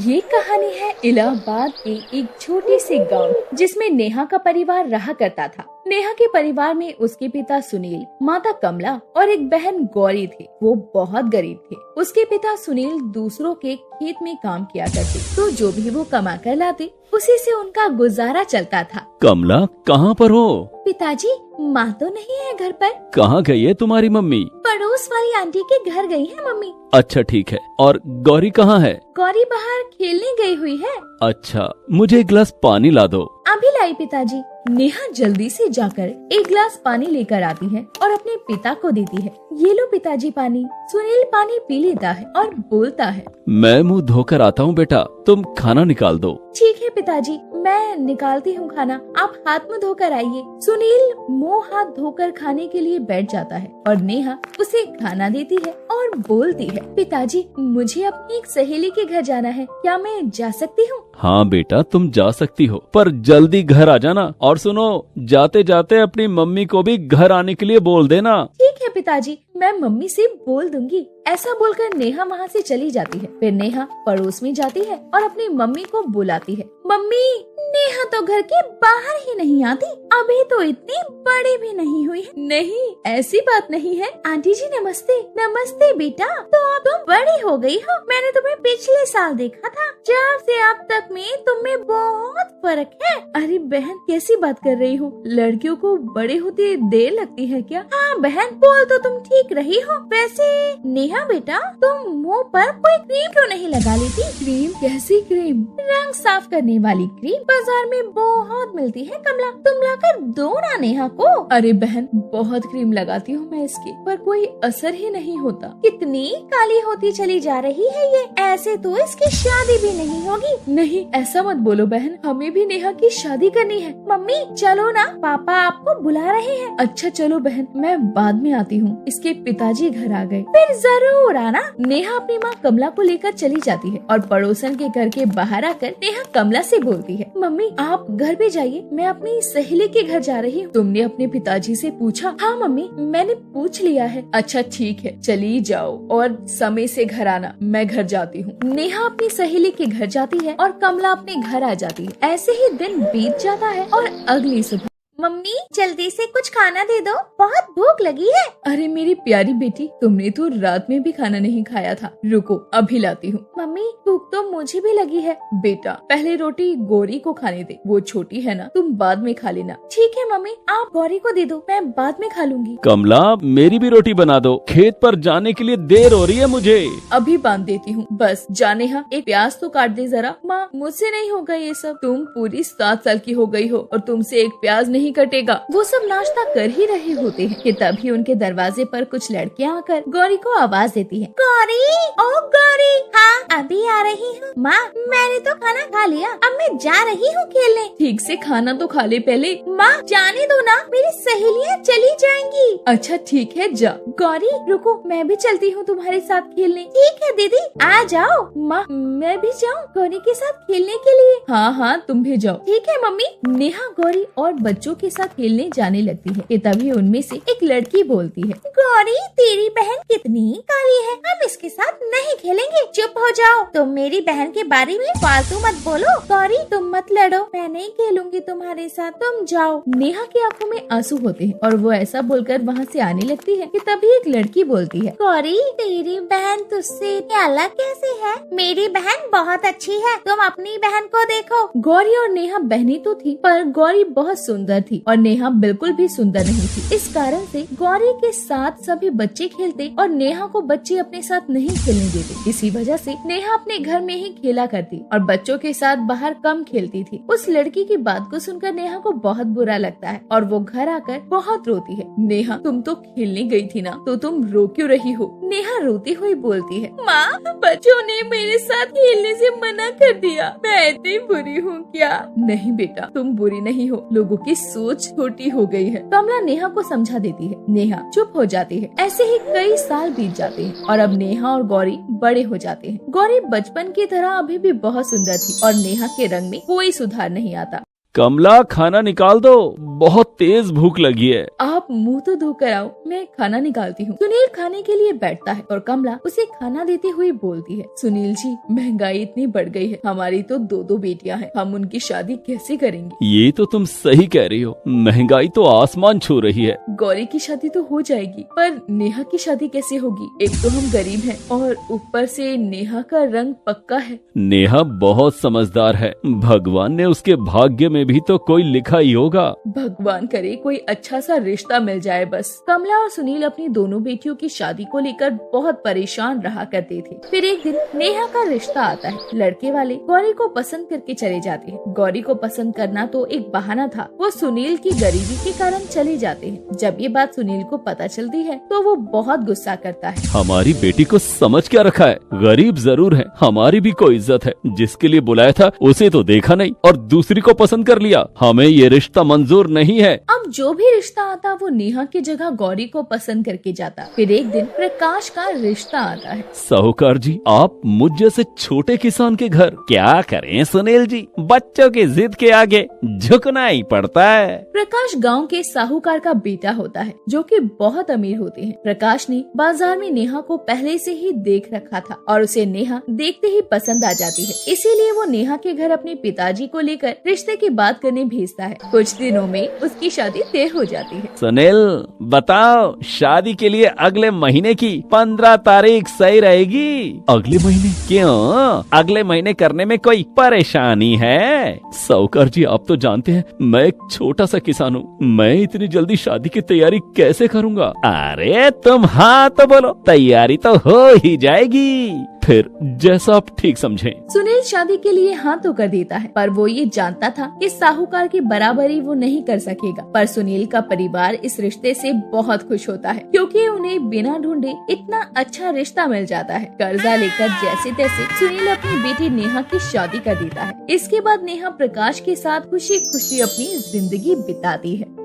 ये कहानी है इलाहाबाद के एक छोटे से गांव जिसमें नेहा का परिवार रहा करता था। नेहा के परिवार में उसके पिता सुनील, माता कमला और एक बहन गौरी थे। वो बहुत गरीब थे। उसके पिता सुनील दूसरों के खेत में काम किया करते, तो जो भी वो कमा कर लाते उसी से उनका गुजारा चलता था। कमला, कहाँ पर हो? पिताजी, माँ तो नहीं है घर पर। कहाँ गई है तुम्हारी मम्मी? पड़ोस वाली आंटी के घर गई है मम्मी। अच्छा ठीक है। और गौरी कहाँ है? गौरी बाहर खेलने गई हुई है। अच्छा, मुझे एक गिलास पानी ला दो। अभी लाई पिताजी। नेहा जल्दी से जाकर एक गिलास पानी लेकर आती है और अपने पिता को देती है। ये लो पिताजी पानी। सुनील पानी पी लेता है और बोलता है, मैं मुंह धोकर आता हूँ बेटा, तुम खाना निकाल दो। ठीक है पिताजी, मैं निकालती हूँ खाना, आप हाथ मुंह धोकर आइए। सुनील मुंह हाथ धोकर खाने के लिए बैठ जाता है और नेहा उसे खाना देती है और बोलती है, पिताजी मुझे अपनी एक सहेली के घर जाना है, क्या मैं जा सकती हूँ? हाँ बेटा, तुम जा सकती हो, पर जल्दी घर आ जाना। और सुनो, जाते जाते अपनी मम्मी को भी घर आने के लिए बोल देना। ठीक है पिताजी, मैं मम्मी से बोल दूंगी। ऐसा बोलकर नेहा वहाँ से चली जाती है। फिर नेहा पड़ोस में जाती है और अपनी मम्मी को बुलाती है। मम्मी, नेहा तो घर के बाहर ही नहीं आती, अभी तो इतनी बड़ी भी नहीं हुई। नहीं, ऐसी बात नहीं है। आंटी जी नमस्ते। नमस्ते बेटा, तो अब तुम बड़ी हो गई हो। मैंने तुम्हें पिछले साल देखा था, जब से अब तक में तुम में बहुत फर्क है। अरे बहन, कैसी बात कर रही हो? लड़कियों को बड़े होते देर लगती है क्या? हाँ बहन, बोल तो तुम ठीक रही हो। वैसे नेहा बेटा, तुम मुँह पर कोई क्रीम क्यों नहीं लगा लेती? क्रीम? कैसी क्रीम? रंग साफ करने वाली क्रीम बाजार में बहुत मिलती है कमला, तुम लाकर दो ना नेहा को। अरे बहन, बहुत क्रीम लगाती हूँ मैं इसकी, पर कोई असर ही नहीं होता। कितनी काली होती चली जा रही है ये। ऐसे तो इसकी शादी भी नहीं होगी। नहीं, ऐसा मत बोलो बहन, हमें भी नेहा की शादी करनी है। मम्मी चलो ना, पापा आपको बुला रहे हैं। अच्छा चलो बहन, मैं बाद में आती हूँ। इसके पिताजी घर आ गए। फिर जरूर आना। नेहा अपनी माँ कमला को लेकर चली जाती है और पड़ोसन के घर के बाहर आकर नेहा कमला से बोलती है, मम्मी आप घर पे जाइए, मैं अपनी सहेली के घर जा रही हूँ। तुमने अपने पिताजी से पूछा? हाँ मम्मी, मैंने पूछ लिया है। अच्छा ठीक है, चली जाओ और समय से घर आना, मैं घर जाती हूँ। नेहा अपनी सहेली के घर जाती है और कमला अपने घर आ जाती है। ऐसे ही दिन बीत जाता है और अगली सुबह, मम्मी जल्दी से कुछ खाना दे दो, बहुत भूख लगी है। अरे मेरी प्यारी बेटी, तुमने तो रात में भी खाना नहीं खाया था, रुको अभी लाती हूँ। मम्मी भूख तो मुझे भी लगी है। बेटा पहले रोटी गौरी को खाने दे, वो छोटी है ना, तुम बाद में खा लेना। ठीक है मम्मी, आप गौरी को दे दो, मैं बाद में खा लूंगी। कमला, मेरी भी रोटी बना दो, खेत पर जाने के लिए देर हो रही है मुझे। अभी बांध देती हूँ, बस जाने हाँ, एक प्याज तो काट दे जरा। माँ मुझसे नहीं होगा ये सब, तुम पूरी 7 साल की हो गई हो और तुमसे एक प्याज नहीं कटेगा। वो सब नाश्ता कर ही रहे होते हैं कि तभी उनके दरवाजे पर कुछ लड़कियां आकर गौरी को आवाज देती है, गौरी, ओ गौरी। हाँ अभी आ रही हूँ। माँ मैंने तो खाना खा लिया, अब मैं जा रही हूँ खेलने। ठीक से खाना तो खा ले पहले। माँ जाने दो ना, मेरी सहेलियाँ चली जाएंगी। अच्छा ठीक है, जा। गौरी रुको, मैं भी चलती हूँ तुम्हारे साथ खेलने। ठीक है दीदी, आ जाओ। माँ मैं भी जाऊँ गौरी के साथ खेलने के लिए? हाँ हाँ तुम भी जाओ। ठीक है मम्मी। नेहा गौरी और बच्चों के साथ खेलने जाने लगती है कि तभी उनमें से एक लड़की बोलती है, गौरी तेरी बहन कितनी काली है, हम इसके साथ नहीं खेलेंगे। चुप हो जाओ, तुम मेरी बहन के बारे में फालतू मत बोलो। गौरी तुम मत लड़ो, मैं नहीं खेलूंगी तुम्हारे साथ, तुम जाओ। नेहा की आंखों में आंसू होते हैं और वो ऐसा बोलकर वहाँ से आने लगती है कि तभी एक लड़की बोलती है, गौरी तेरी बहन तुझसे अलग कैसे है? मेरी बहन बहुत अच्छी है, तुम अपनी बहन को देखो। गौरी और नेहा बहनी तो थी, पर गौरी बहुत सुंदर थी और नेहा बिल्कुल भी सुंदर नहीं थी। इस कारण से गौरी के साथ सभी बच्चे खेलते और नेहा को बच्चे अपने साथ नहीं खेलने देते। इसी वजह से नेहा अपने घर में ही खेला करती और बच्चों के साथ बाहर कम खेलती थी। उस लड़की की बात को सुनकर नेहा को बहुत बुरा लगता है और वो घर आकर बहुत रोती है। नेहा तुम तो खेलने गई थी ना, तो तुम रो क्यों रही हो? नेहा रोती हुई बोलती है, माँ बच्चों ने मेरे साथ खेलने से मना कर दिया, मैं इतनी बुरी हूँ क्या? नहीं बेटा, तुम बुरी नहीं हो, लोगों की सोच छोटी हो गई है। कमला नेहा को समझा देती है। नेहा चुप हो जाती है। ऐसे ही कई साल बीत जाते हैं और अब नेहा और गौरी बड़े हो जाते हैं। गौरी बचपन की तरह अभी भी बहुत सुंदर थी और नेहा के रंग में कोई सुधार नहीं आता। कमला खाना निकाल दो, बहुत तेज भूख लगी है। आप मुंह तो धोकर आओ, मैं खाना निकालती हूँ। सुनील खाने के लिए बैठता है और कमला उसे खाना देते हुए बोलती है, सुनील जी महंगाई इतनी बढ़ गई है, हमारी तो दो दो बेटियां हैं, हम उनकी शादी कैसे करेंगे? ये तो तुम सही कह रही हो, महंगाई तो आसमान छू रही है। गौरी की शादी तो हो जाएगी, पर नेहा की शादी कैसे होगी? एक तो हम गरीब हैं और ऊपर से नेहा का रंग पक्का है। नेहा बहुत समझदार है, भगवान ने उसके भाग्य में भी तो कोई लिखा ही होगा। भगवान करे कोई अच्छा सा रिश्ता मिल जाए बस। कमला और सुनील अपनी दोनों बेटियों की शादी को लेकर बहुत परेशान रहा करते थे। फिर एक दिन नेहा का रिश्ता आता है। लड़के वाले गौरी को पसंद करके चले जाते हैं। गौरी को पसंद करना तो एक बहाना था, वो सुनील की गरीबी के कारण चले जाते हैं। जब ये बात सुनील को पता चलती है तो वो बहुत गुस्सा करता है। हमारी बेटी को समझ क्या रखा है, गरीब जरूर है, हमारी भी कोई इज्जत है। जिसके लिए बुलाया था उसे तो देखा नहीं और दूसरी को पसंद कर लिया। हमें ये रिश्ता मंजूर नहीं है। अब जो भी रिश्ता आता वो नेहा की जगह गौरी को पसंद करके जाता। फिर एक दिन प्रकाश का रिश्ता आता है। साहूकार जी, आप मुझ जैसे छोटे किसान के घर क्या करें सुनील जी, बच्चों की जिद के आगे झुकना ही पड़ता है। प्रकाश गांव के साहूकार का बेटा होता है जो कि बहुत अमीर होते हैं। प्रकाश ने बाजार में नेहा को पहले से ही देख रखा था और उसे नेहा देखते ही पसंद आ जाती है। इसीलिए वो नेहा के घर अपने पिताजी को लेकर रिश्ते की बात करने भेजता है। कुछ दिनों में उसकी शादी तय हो जाती है। सुनील बताओ, शादी के लिए अगले महीने की 15 तारीख सही रहेगी? अगले महीने? क्यों, अगले महीने करने में कोई परेशानी है? साहूकार जी, आप तो जानते हैं मैं एक छोटा सा किसान हूँ, मैं इतनी जल्दी शादी की तैयारी कैसे करूँगा? अरे तुम हाँ तो बोलो, तैयारी तो हो ही जाएगी, फिर जैसा आप ठीक समझें। सुनील शादी के लिए हाँ तो कर देता है, पर वो ये जानता था कि साहूकार की बराबरी वो नहीं कर सकेगा। पर सुनील का परिवार इस रिश्ते से बहुत खुश होता है क्योंकि उन्हें बिना ढूंढे इतना अच्छा रिश्ता मिल जाता है। कर्जा लेकर जैसे तैसे सुनील अपनी बेटी नेहा की शादी कर देता है। इसके बाद नेहा प्रकाश के साथ खुशी खुशी अपनी जिंदगी बिताती है।